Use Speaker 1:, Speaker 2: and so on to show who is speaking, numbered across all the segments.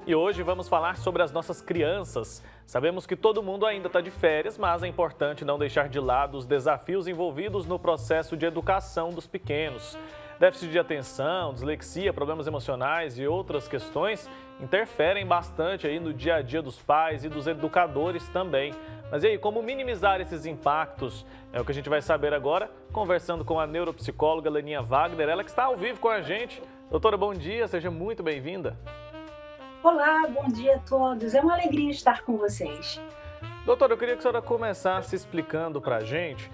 Speaker 1: E hoje vamos falar sobre as nossas crianças. Sabemos que todo mundo ainda está de férias, mas é importante não deixar de lado os desafios envolvidos no processo de educação dos pequenos. Déficit de atenção, dislexia, problemas emocionais e outras questões interferem bastante aí no dia a dia dos pais e dos educadores também. Mas e aí, como minimizar esses impactos? É o que a gente vai saber agora, conversando com a neuropsicóloga Leninha Wagner, ela que está ao vivo com a gente. Doutora, bom dia, seja muito bem-vinda.
Speaker 2: Olá, bom dia a todos. É uma alegria estar com vocês.
Speaker 1: Doutora, eu queria que a senhora começasse explicando para a gente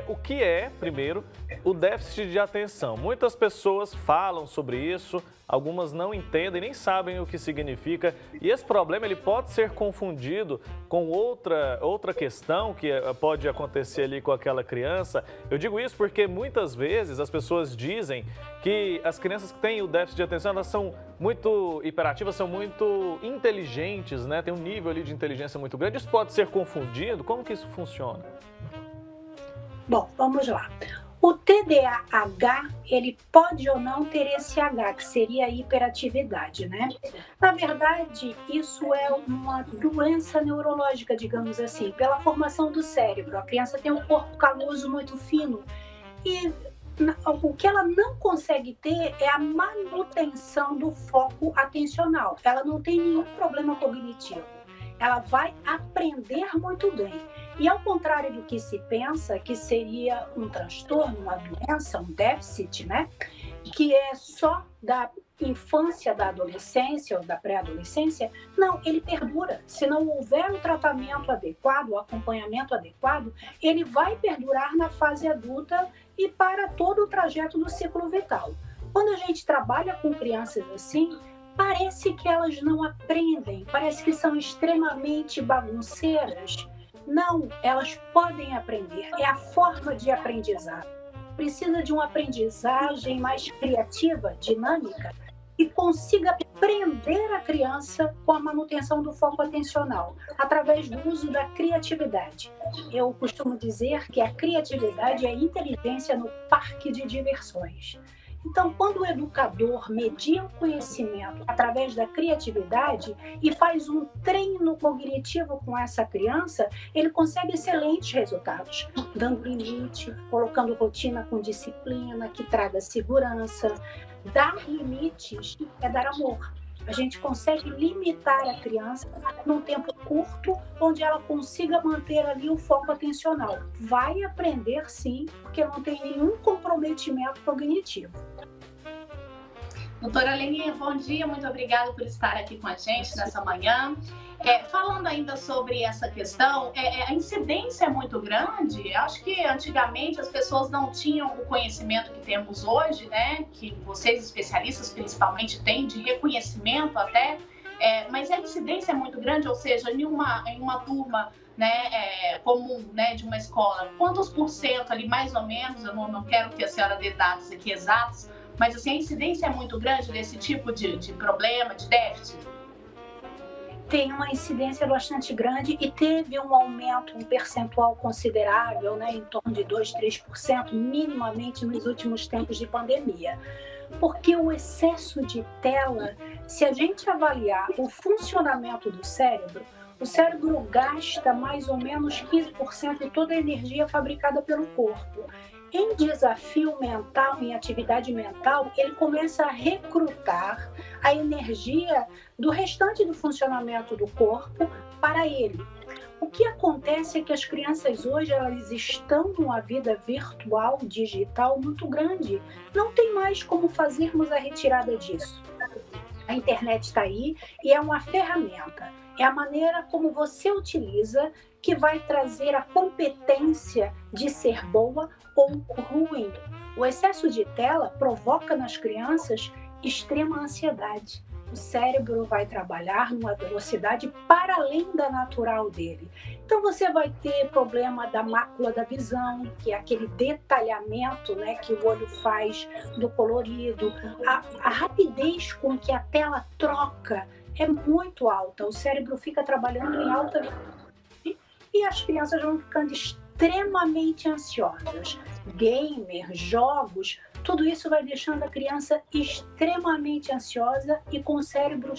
Speaker 1: o que é, primeiro, o déficit de atenção. Muitas pessoas falam sobre isso, algumas não entendem, nem sabem o que significa. E esse problema ele pode ser confundido com outra questão que pode acontecer ali com aquela criança. Eu digo isso porque muitas vezes as pessoas dizem que as crianças que têm o déficit de atenção, elas são muito hiperativas, são muito inteligentes, né? Tem um nível ali de inteligência muito grande. Isso pode ser confundido? Como que isso funciona?
Speaker 2: Bom, vamos lá. O TDAH, ele pode ou não ter esse H, que seria a hiperatividade, né? Na verdade, isso é uma doença neurológica, digamos assim, pela formação do cérebro. A criança tem um corpo caloso muito fino e o que ela não consegue ter é a manutenção do foco atencional. Ela não tem nenhum problema cognitivo. Ela vai aprender muito bem. E ao contrário do que se pensa, que seria um transtorno, uma doença, um déficit, né? Que é só da infância, da adolescência ou da pré-adolescência, não, ele perdura. Se não houver um tratamento adequado, o acompanhamento adequado, ele vai perdurar na fase adulta e para todo o trajeto do ciclo vital. Quando a gente trabalha com crianças assim, parece que elas não aprendem, parece que são extremamente bagunceiras. Não, elas podem aprender, é a forma de aprendizado. Precisa de uma aprendizagem mais criativa, dinâmica, e consiga prender a criança com a manutenção do foco atencional, através do uso da criatividade. Eu costumo dizer que a criatividade é a inteligência no parque de diversões. Então, quando o educador media o conhecimento através da criatividade e faz um treino cognitivo com essa criança, ele consegue excelentes resultados, dando limite, colocando rotina com disciplina, que traga segurança. Dar limites é dar amor. A gente consegue limitar a criança num tempo curto, onde ela consiga manter ali o foco atencional. Vai aprender sim, porque não tem nenhum comprometimento cognitivo.
Speaker 3: Doutora Leninha, bom dia, muito obrigada por estar aqui com a gente nessa manhã. Falando ainda sobre essa questão, a incidência é muito grande. Acho que antigamente as pessoas não tinham o conhecimento que temos hoje, né? Que vocês especialistas principalmente têm de reconhecimento até, mas a incidência é muito grande, ou seja, em uma turma, né, comum, né, de uma escola, quantos por cento ali, mais ou menos, eu não quero que a senhora dê dados aqui exatos, mas assim, a incidência é muito grande desse tipo de problema, de déficit?
Speaker 2: Tem uma incidência bastante grande e teve um aumento, um percentual considerável, né, em torno de 2, 3%, minimamente nos últimos tempos de pandemia. Porque o excesso de tela, se a gente avaliar o funcionamento do cérebro, o cérebro gasta mais ou menos 15% de toda a energia fabricada pelo corpo. Em desafio mental, em atividade mental, ele começa a recrutar a energia do restante do funcionamento do corpo para ele. O que acontece é que as crianças hoje elas estão numa vida virtual, digital muito grande. Não tem mais como fazermos a retirada disso. A internet está aí e é uma ferramenta. É a maneira como você utiliza que vai trazer a competência de ser boa ou ruim. O excesso de tela provoca nas crianças extrema ansiedade. O cérebro vai trabalhar numa velocidade para além da natural dele. Então você vai ter problema da mácula da visão, que é aquele detalhamento, né, que o olho faz do colorido. A rapidez com que a tela troca é muito alta. O cérebro fica trabalhando em alta velocidade e as crianças vão ficando extremamente ansiosas. Gamer, jogos, tudo isso vai deixando a criança extremamente ansiosa e com o cérebro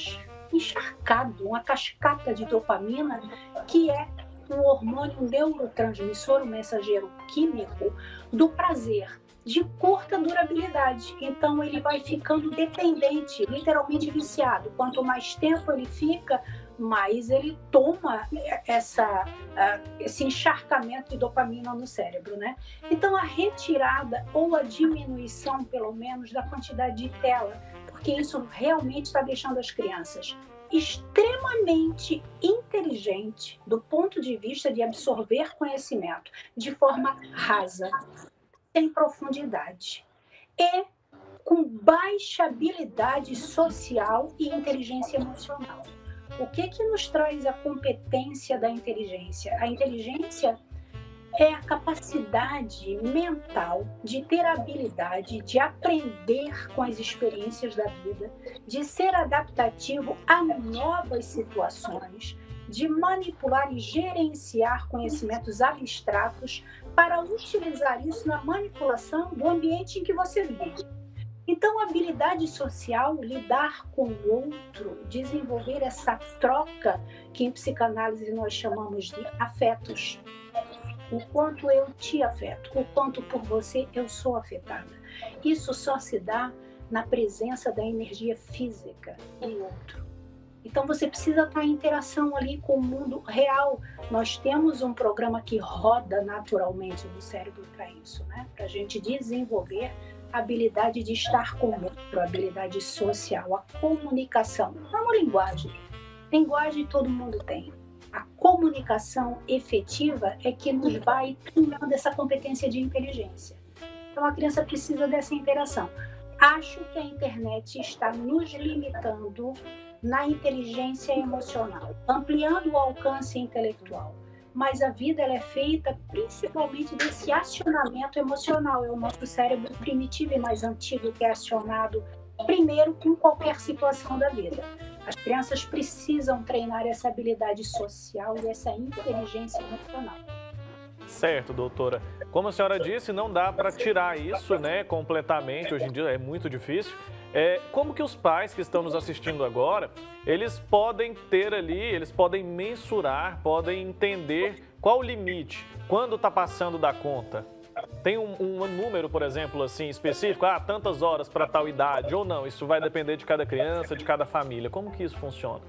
Speaker 2: encharcado, uma cascata de dopamina, que é um hormônio neurotransmissor, um mensageiro químico do prazer, de curta durabilidade. Então ele vai ficando dependente, literalmente viciado. Quanto mais tempo ele fica, mais ele toma esse encharcamento de dopamina no cérebro, né? Então a retirada ou a diminuição, pelo menos, da quantidade de tela, porque isso realmente está deixando as crianças extremamente inteligentes do ponto de vista de absorver conhecimento de forma rasa, sem profundidade e com baixa habilidade social e inteligência emocional. O que nos traz a competência da inteligência? A inteligência é a capacidade mental de ter a habilidade de aprender com as experiências da vida, de ser adaptativo a novas situações, de manipular e gerenciar conhecimentos abstratos para utilizar isso na manipulação do ambiente em que você vive. Então, a habilidade social, lidar com o outro, desenvolver essa troca que em psicanálise nós chamamos de afetos. O quanto eu te afeto, o quanto por você eu sou afetada. Isso só se dá na presença da energia física do outro. Então você precisa estar em interação ali com o mundo real. Nós temos um programa que roda naturalmente no cérebro para isso, né? Para a gente desenvolver a habilidade de estar com o outro, a habilidade social, a comunicação. Não é uma linguagem. Linguagem todo mundo tem. A comunicação efetiva é que nos vai criando essa competência de inteligência. Então a criança precisa dessa interação. Acho que a internet está nos limitando na inteligência emocional, ampliando o alcance intelectual. Mas a vida ela é feita principalmente desse acionamento emocional. É o nosso cérebro primitivo e mais antigo que é acionado primeiro com qualquer situação da vida. As crianças precisam treinar essa habilidade social e essa inteligência emocional.
Speaker 1: Certo, doutora. Como a senhora disse, não dá para tirar isso, né, completamente. Hoje em dia é muito difícil. Como que os pais que estão nos assistindo agora, eles podem ter ali, eles podem mensurar, podem entender qual o limite, quando está passando da conta? Tem um número, por exemplo, assim, específico? Tantas horas para tal idade, ou não? Isso vai depender de cada criança, de cada família. Como que isso funciona?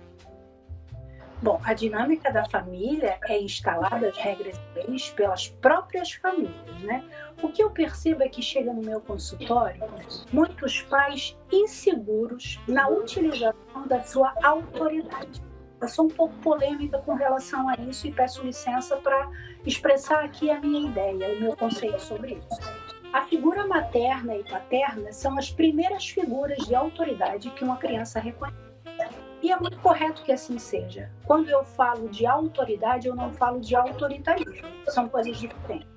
Speaker 2: Bom, a dinâmica da família é instalada, as regras e leis, pelas próprias famílias, né? O que eu percebo é que chega no meu consultório muitos pais inseguros na utilização da sua autoridade. Eu sou um pouco polêmica com relação a isso e peço licença para expressar aqui a minha ideia, o meu conceito sobre isso. A figura materna e paterna são as primeiras figuras de autoridade que uma criança reconhece. E é muito correto que assim seja. Quando eu falo de autoridade, eu não falo de autoritarismo. São coisas diferentes.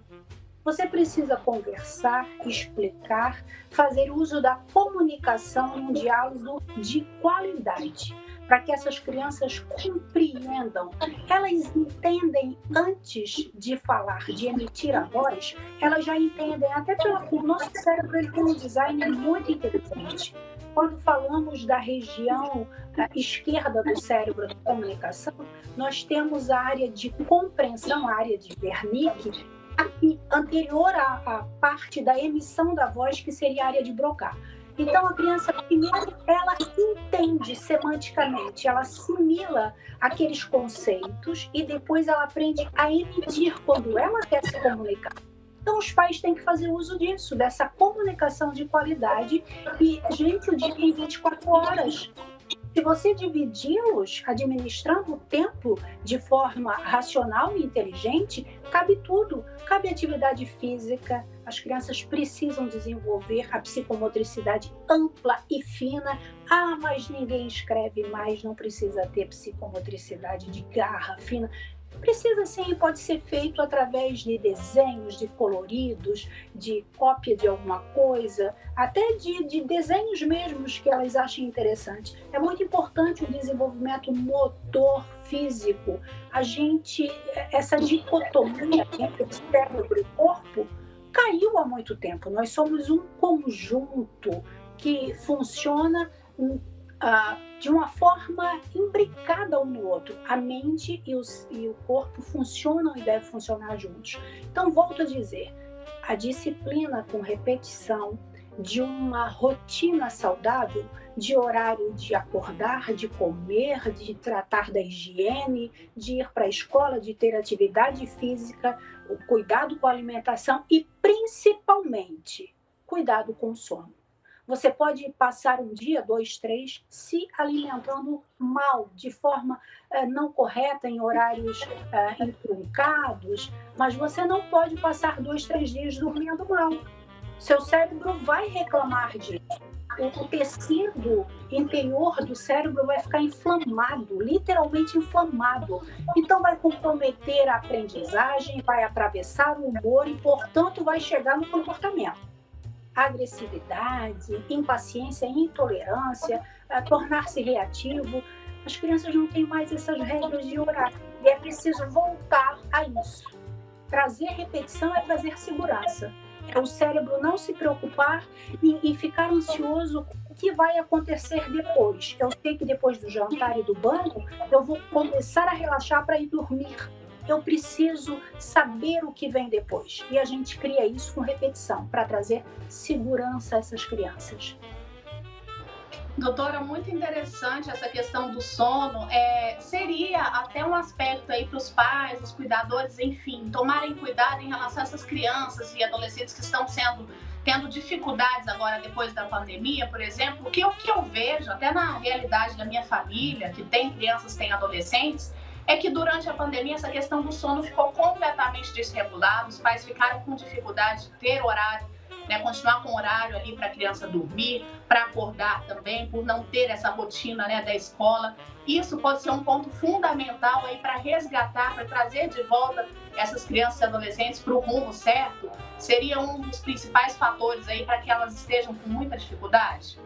Speaker 2: Você precisa conversar, explicar, fazer uso da comunicação num diálogo de qualidade, para que essas crianças compreendam. Elas entendem antes de falar, de emitir a voz, elas já entendem, até o nosso cérebro ele tem um design muito interessante. Quando falamos da região esquerda do cérebro da comunicação, nós temos a área de compreensão, a área de Wernicke, aqui, anterior à parte da emissão da voz, que seria a área de Broca. Então, a criança, primeiro, ela entende semanticamente, ela assimila aqueles conceitos e depois ela aprende a emitir quando ela quer se comunicar. Então, os pais têm que fazer uso disso, dessa comunicação de qualidade. E, gente, o dia tem 24 horas. Se você dividi-los, administrando o tempo de forma racional e inteligente, cabe tudo. Cabe atividade física. As crianças precisam desenvolver a psicomotricidade ampla e fina. Mas ninguém escreve mais, não precisa ter psicomotricidade de garra fina. Precisa sim, pode ser feito através de desenhos, de coloridos, de cópia de alguma coisa, até de desenhos mesmos que elas achem interessante. É muito importante o desenvolvimento motor físico. Essa dicotomia entre cérebro e corpo caiu há muito tempo. Nós somos um conjunto que funciona de uma forma imbricada um no outro. A mente e o corpo funcionam e devem funcionar juntos. Então, volto a dizer, a disciplina com repetição de uma rotina saudável, de horário de acordar, de comer, de tratar da higiene, de ir para a escola, de ter atividade física, o cuidado com a alimentação e, principalmente, cuidado com o sono. Você pode passar um dia, 2, 3, se alimentando mal, de forma não correta, em horários entruncados, mas você não pode passar 2, 3 dias dormindo mal. Seu cérebro vai reclamar disso. O tecido interior do cérebro vai ficar inflamado, literalmente inflamado. Então vai comprometer a aprendizagem, vai atravessar o humor e, portanto, vai chegar no comportamento. Agressividade, impaciência, intolerância, tornar-se reativo. As crianças não têm mais essas regras de horário. E é preciso voltar a isso. Trazer repetição é trazer segurança. É o cérebro não se preocupar e ficar ansioso com o que vai acontecer depois. Eu sei que depois do jantar e do banho, eu vou começar a relaxar para ir dormir. Eu preciso saber o que vem depois. E a gente cria isso com repetição, para trazer segurança a essas crianças.
Speaker 3: Doutora, muito interessante essa questão do sono. Seria até um aspecto aí para os pais, os cuidadores, enfim, tomarem cuidado em relação a essas crianças e adolescentes que estão tendo dificuldades agora depois da pandemia, por exemplo. O que eu vejo, até na realidade da minha família, que tem crianças, tem adolescentes, é que durante a pandemia essa questão do sono ficou completamente desregulada, os pais ficaram com dificuldade de ter horário, né, continuar com horário ali para a criança dormir, para acordar também, por não ter essa rotina, né, da escola. Isso pode ser um ponto fundamental aí para resgatar, para trazer de volta essas crianças e adolescentes para o rumo certo. Seria um dos principais fatores aí para que elas estejam com muita dificuldade?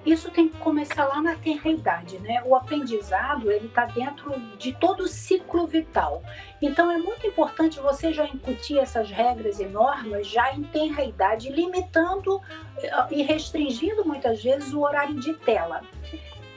Speaker 2: Isso tem que começar lá na tenra idade, né? O aprendizado, ele está dentro de todo o ciclo vital. Então, é muito importante você já incutir essas regras e normas já em tenra idade, limitando e restringindo muitas vezes o horário de tela.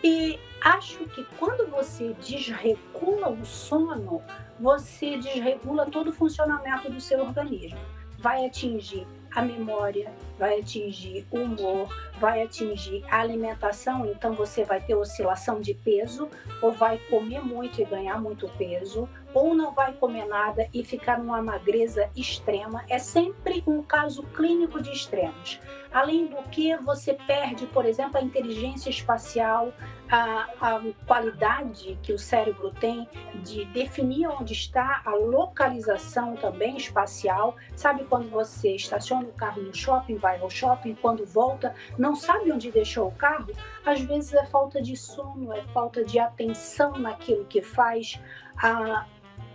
Speaker 2: E acho que quando você desregula o sono, você desregula todo o funcionamento do seu organismo. Vai atingir a memória, vai atingir o humor, vai atingir a alimentação, então você vai ter oscilação de peso, ou vai comer muito e ganhar muito peso, ou não vai comer nada e ficar numa magreza extrema. É sempre um caso clínico de extremos. Além do que, você perde, por exemplo, a inteligência espacial, a qualidade que o cérebro tem de definir onde está, a localização também espacial. Sabe quando você estaciona o carro no shopping, vai ao shopping, quando volta, não sabe onde deixou o carro? Às vezes é falta de sono, é falta de atenção naquilo que faz.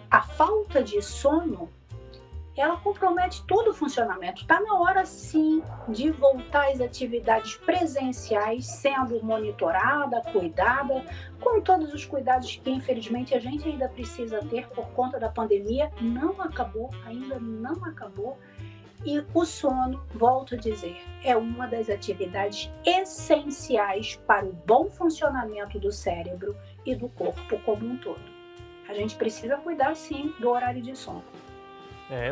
Speaker 2: A falta de sono, ela compromete todo o funcionamento. Está na hora, sim, de voltar às atividades presenciais, sendo monitorada, cuidada, com todos os cuidados que, infelizmente, a gente ainda precisa ter por conta da pandemia. Não acabou, ainda não acabou. E o sono, volto a dizer, é uma das atividades essenciais para o bom funcionamento do cérebro e do corpo como um todo. A gente precisa cuidar, sim, do horário de sono.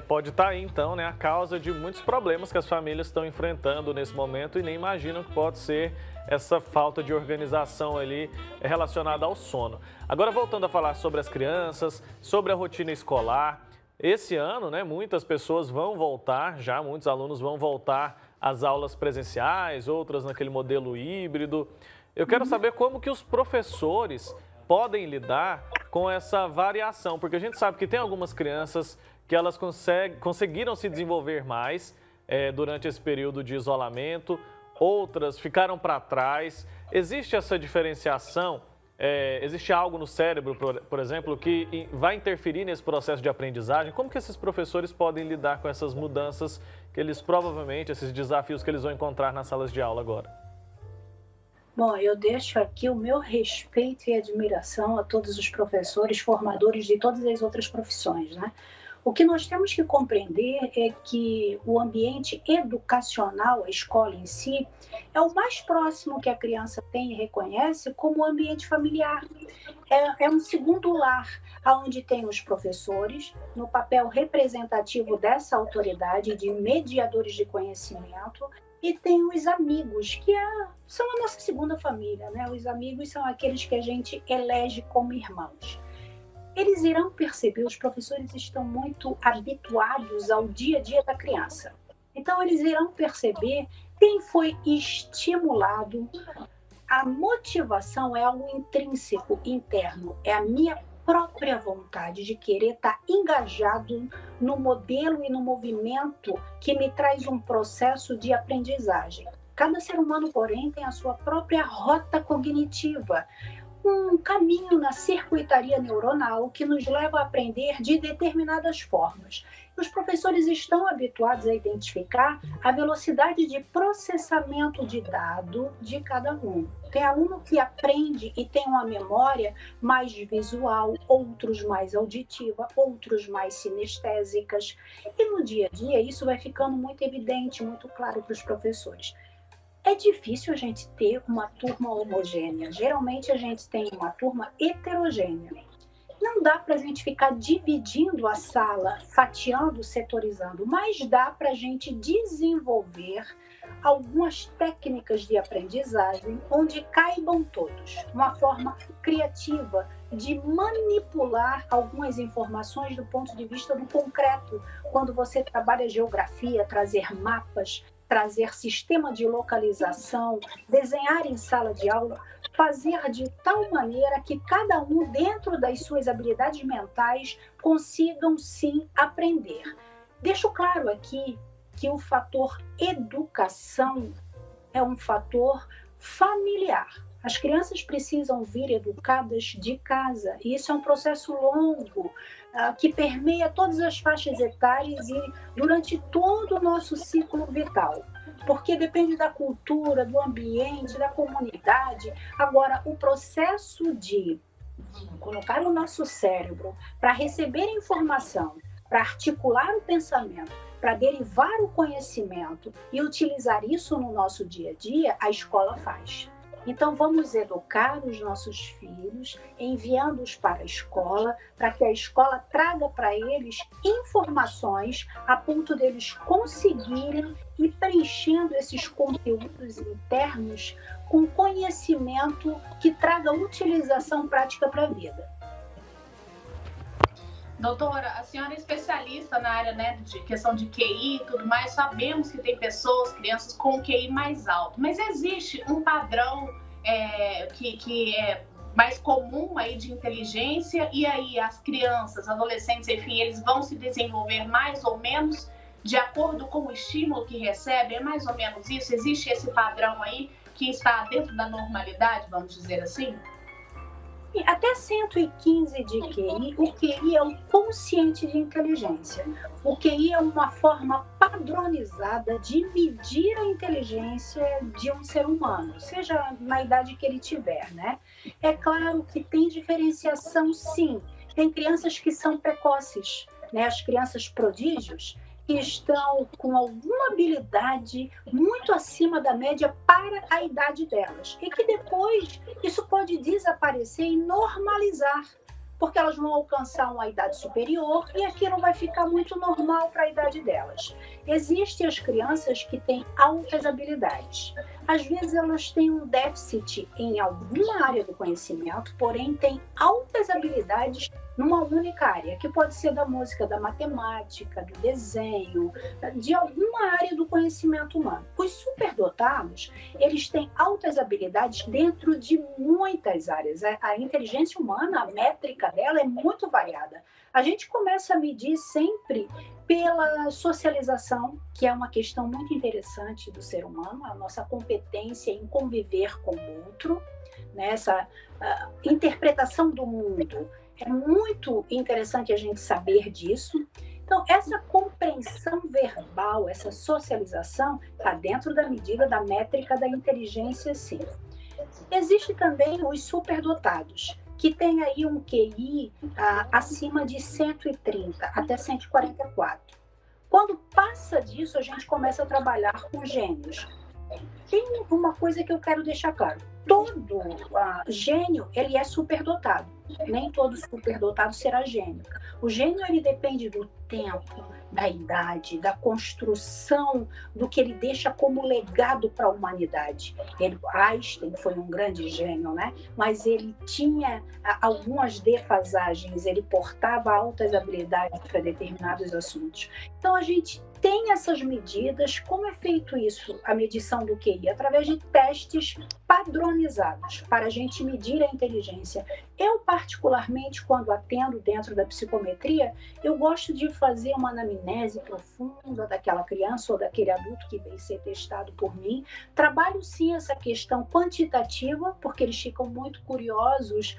Speaker 1: Pode estar aí, então, né, a causa de muitos problemas que as famílias estão enfrentando nesse momento e nem imaginam que pode ser essa falta de organização ali relacionada ao sono. Agora, voltando a falar sobre as crianças, sobre a rotina escolar, esse ano, né, muitas pessoas vão voltar, já muitos alunos vão voltar às aulas presenciais, outras naquele modelo híbrido. Eu quero saber como que os professores podem lidar com essa variação, porque a gente sabe que tem algumas crianças que elas conseguiram se desenvolver mais durante esse período de isolamento, outras ficaram para trás. Existe essa diferenciação? Existe algo no cérebro, por exemplo, que vai interferir nesse processo de aprendizagem? Como que esses professores podem lidar com essas mudanças que eles provavelmente, esses desafios que eles vão encontrar nas salas de aula agora?
Speaker 2: Bom, eu deixo aqui o meu respeito e admiração a todos os professores, formadores de todas as outras profissões, né? O que nós temos que compreender é que o ambiente educacional, a escola em si, é o mais próximo que a criança tem e reconhece como o ambiente familiar. É um segundo lar, onde tem os professores, no papel representativo dessa autoridade de mediadores de conhecimento, e tem os amigos, que são a nossa segunda família, né? Os amigos são aqueles que a gente elege como irmãos. Eles irão perceber, os professores estão muito habituados ao dia a dia da criança. Então, eles irão perceber quem foi estimulado. A motivação é algo intrínseco, interno, é a minha própria vontade de querer estar engajado no modelo e no movimento que me traz um processo de aprendizagem. Cada ser humano, porém, tem a sua própria rota cognitiva, um caminho na circuitaria neuronal que nos leva a aprender de determinadas formas. Os professores estão habituados a identificar a velocidade de processamento de dado de cada aluno. Tem aluno que aprende e tem uma memória mais visual, outros mais auditiva, outros mais sinestésicas. E no dia a dia isso vai ficando muito evidente, muito claro para os professores. É difícil a gente ter uma turma homogênea. Geralmente a gente tem uma turma heterogênea. Não dá para a gente ficar dividindo a sala, fatiando, setorizando, mas dá para a gente desenvolver algumas técnicas de aprendizagem onde caibam todos. Uma forma criativa de manipular algumas informações do ponto de vista do concreto. Quando você trabalha geografia, trazer mapas, trazer sistema de localização, desenhar em sala de aula, fazer de tal maneira que cada um, dentro das suas habilidades mentais, consigam sim aprender. Deixo claro aqui que o fator educação é um fator familiar. As crianças precisam vir educadas de casa, e isso é um processo longo, que permeia todas as faixas etárias e durante todo o nosso ciclo vital, porque depende da cultura, do ambiente, da comunidade. Agora, o processo de colocar o nosso cérebro para receber informação, para articular o pensamento, para derivar o conhecimento e utilizar isso no nosso dia a dia, a escola faz. Então, vamos educar os nossos filhos, enviando-os para a escola, para que a escola traga para eles informações a ponto deles conseguirem ir preenchendo esses conteúdos internos com conhecimento que traga utilização prática para a vida.
Speaker 3: Doutora, a senhora é especialista na área, né, de questão de QI e tudo mais. Sabemos que tem pessoas, crianças com QI mais alto, mas existe um padrão que é mais comum aí de inteligência, e aí as crianças, adolescentes, enfim, eles vão se desenvolver mais ou menos de acordo com o estímulo que recebem? É mais ou menos isso? Existe esse padrão aí que está dentro da normalidade, vamos dizer assim?
Speaker 2: Até 115 de QI, o QI é o consciente de inteligência. O QI é uma forma padronizada de medir a inteligência de um ser humano, seja na idade que ele tiver, né? É claro que tem diferenciação, sim. Tem crianças que são precoces, né? As crianças prodígios, que estão com alguma habilidade muito acima da média para a idade delas. E que depois isso pode desaparecer e normalizar, porque elas vão alcançar uma idade superior e aquilo vai ficar muito normal para a idade delas. Existem as crianças que têm altas habilidades. Às vezes elas têm um déficit em alguma área do conhecimento, porém têm altas habilidades numa única área, que pode ser da música, da matemática, do desenho, de alguma área do conhecimento humano. Os superdotados, eles têm altas habilidades dentro de muitas áreas. A inteligência humana, a métrica dela é muito variada. A gente começa a medir sempre pela socialização, que é uma questão muito interessante do ser humano, a nossa competência em conviver com o outro, né? Essa interpretação do mundo. É muito interessante a gente saber disso. Então, essa compreensão verbal, essa socialização, está dentro da medida da métrica da inteligência, sim. Existem também os superdotados, que tem aí um QI acima de 130 até 144. Quando passa disso, a gente começa a trabalhar com gênios. Tem uma coisa que eu quero deixar claro. Todo gênio, ele é superdotado. Nem todo superdotado será gênio. O gênio, ele depende do tempo, da idade, da construção, do que ele deixa como legado para a humanidade. Einstein foi um grande gênio, né? Mas ele tinha algumas defasagens, ele portava altas habilidades para determinados assuntos. Então, a gente tem essas medidas. Como é feito isso, a medição do QI? Através de testes padronizados, para a gente medir a inteligência. Eu, particularmente, quando atendo dentro da psicometria, eu gosto de fazer uma anamnese profunda daquela criança ou daquele adulto que vem ser testado por mim. Trabalho, sim, essa questão quantitativa, porque eles ficam muito curiosos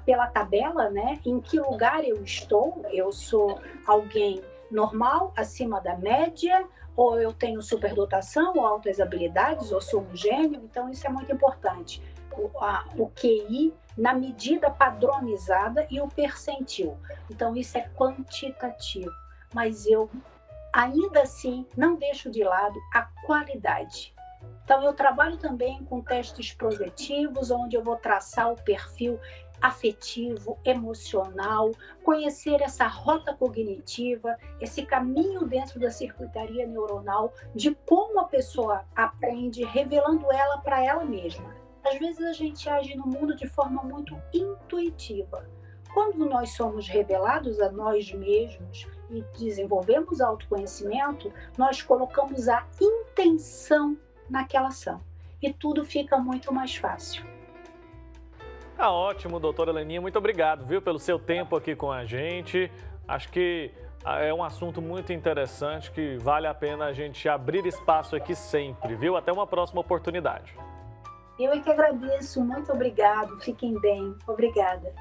Speaker 2: pela tabela, né? Em que lugar eu estou? Eu sou alguém normal, acima da média, ou eu tenho superdotação, ou altas habilidades, ou sou um gênio. Então, isso é muito importante. O QI na medida padronizada e o percentil. Então, isso é quantitativo. Mas eu, ainda assim, não deixo de lado a qualidade. Então, eu trabalho também com testes projetivos, onde eu vou traçar o perfil afetivo, emocional, conhecer essa rota cognitiva, esse caminho dentro da circuitaria neuronal, de como a pessoa aprende, revelando ela para ela mesma. Às vezes a gente age no mundo de forma muito intuitiva. Quando nós somos revelados a nós mesmos e desenvolvemos autoconhecimento, nós colocamos a intenção naquela ação e tudo fica muito mais fácil.
Speaker 1: Tá ótimo, doutora Leninha. Muito obrigado, viu, pelo seu tempo aqui com a gente. Acho que é um assunto muito interessante que vale a pena a gente abrir espaço aqui sempre, viu? Até uma próxima oportunidade.
Speaker 2: Eu é que agradeço. Muito obrigado. Fiquem bem. Obrigada.